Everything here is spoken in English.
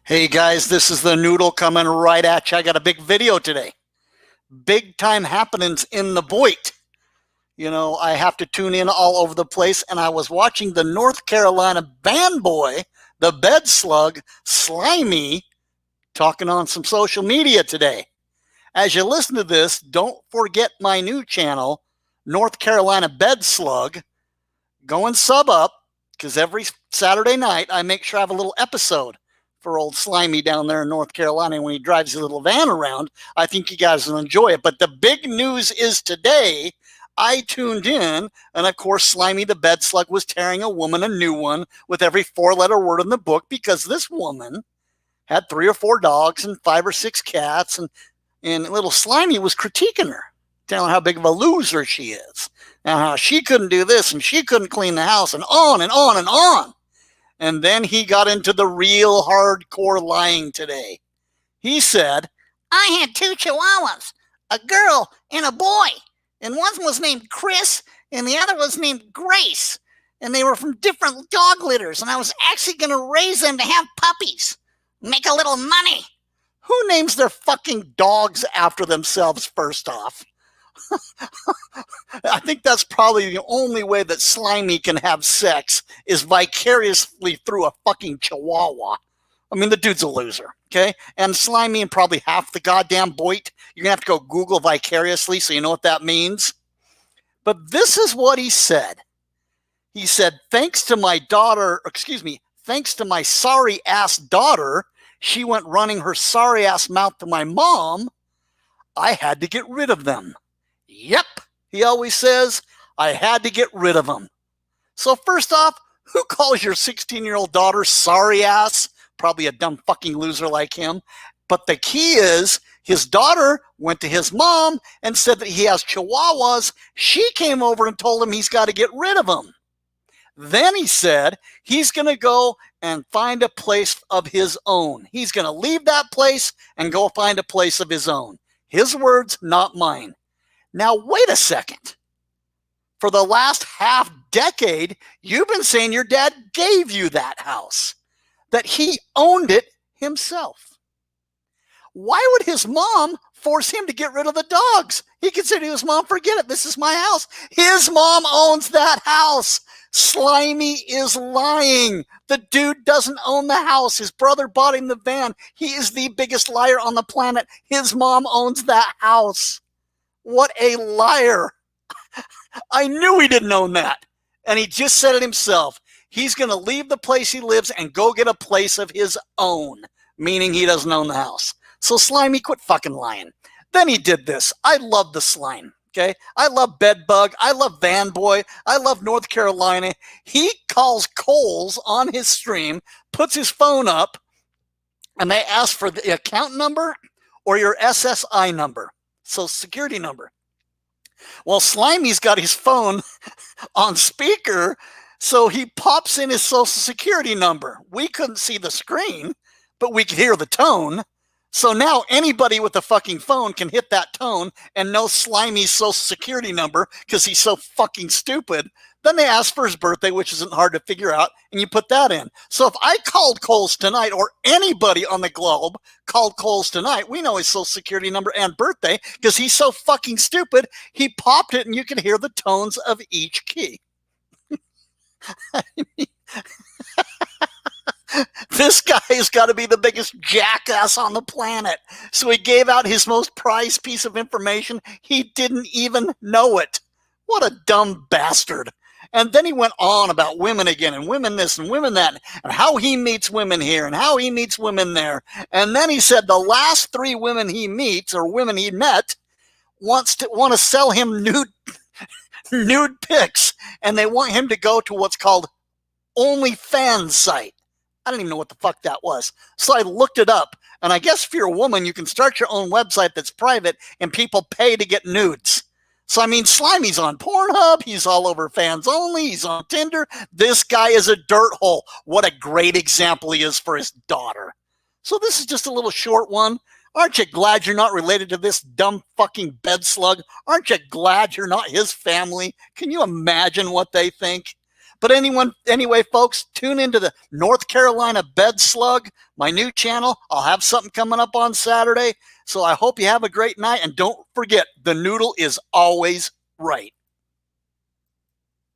Hey guys, this is the Noodle coming right at you. I got a big video today. Big time happenings in the Boit. I have to tune in all over the place, and I was watching the North Carolina band boy, the bed slug, Slimy, talking on some social media today. As you listen to this, don't forget my new channel, North Carolina Bed Slug. Go and sub up, because every Saturday night I make sure I have a little episode for old Slimy down there in North Carolina when he drives his little van around. I think you guys will enjoy it. But the big news is today, I tuned in, and of course, Slimy the bed slug was tearing a woman a new one with every four-letter word in the book, because this woman had 3 or 4 dogs and 5 or 6 cats, and little Slimy was critiquing her, telling how big of a loser she is, and how she couldn't do this and she couldn't clean the house, and on and on and on. And then he got into the real hardcore lying today. He said, I had 2 chihuahuas, a girl and a boy, and one was named Chris and the other was named Grace, and they were from different dog litters, and I was actually going to raise them to have puppies, make a little money. Who names their fucking dogs after themselves, first off? I think that's probably the only way that Slimy can have sex, is vicariously through a fucking chihuahua. I mean, the dude's a loser, okay? And Slimy and probably half the goddamn Boit, you're going to have to go Google vicariously so you know what that means. But this is what he said. He said, thanks to my sorry-ass daughter, she went running her sorry-ass mouth to my mom, I had to get rid of them. Yep, he always says, I had to get rid of them. So first off, who calls your 16-year-old daughter sorry ass? Probably a dumb fucking loser like him. But the key is, his daughter went to his mom and said that he has chihuahuas. She came over and told him he's got to get rid of them. Then he said he's going to go and find a place of his own. He's going to leave that place and go find a place of his own. His words, not mine. Now, wait a second. For the last half decade, you've been saying your dad gave you that house, that he owned it himself. Why would his mom force him to get rid of the dogs? He could say to his mom, forget it, this is my house. His mom owns that house. Slimy is lying. The dude doesn't own the house. His brother bought him the van. He is the biggest liar on the planet. His mom owns that house. What a liar. I knew he didn't own that. And he just said it himself. He's going to leave the place he lives and go get a place of his own, meaning he doesn't own the house. So Slimy, quit fucking lying. Then he did this. I love the slime, okay? I love Bedbug. I love Van Boy. I love North Carolina. He calls Kohl's on his stream, puts his phone up, and they ask for the account number or your SSI number. Social security number. Well, Slimy's got his phone on speaker, so he pops in his social security number. We couldn't see the screen, but we could hear the tone. So now anybody with a fucking phone can hit that tone and know Slimy's social security number because he's so fucking stupid. Then they ask for his birthday, which isn't hard to figure out, and you put that in. So if I called Kohl's tonight, or anybody on the globe called Kohl's tonight, we know his social security number and birthday because he's so fucking stupid, he popped it and you can hear the tones of each key. I mean, this guy has got to be the biggest jackass on the planet. So he gave out his most prized piece of information. He didn't even know it. What a dumb bastard. And then he went on about women again, and women this and women that, and how he meets women here and how he meets women there. And then he said the last 3 women he meets, or women he met, want to sell him nude pics, and they want him to go to what's called OnlyFans site. I don't even know what the fuck that was. So I looked it up, and I guess if you're a woman, you can start your own website that's private, and people pay to get nudes. So, I mean, Slimy's on Pornhub. He's all over Fans Only. He's on Tinder. This guy is a dirt hole. What a great example he is for his daughter. So this is just a little short one. Aren't you glad you're not related to this dumb fucking bed slug? Aren't you glad you're not his family? Can you imagine what they think? But anyway, folks, tune into the North Carolina Bed Slug, my new channel. I'll have something coming up on Saturday. So I hope you have a great night. And don't forget, the noodle is always right.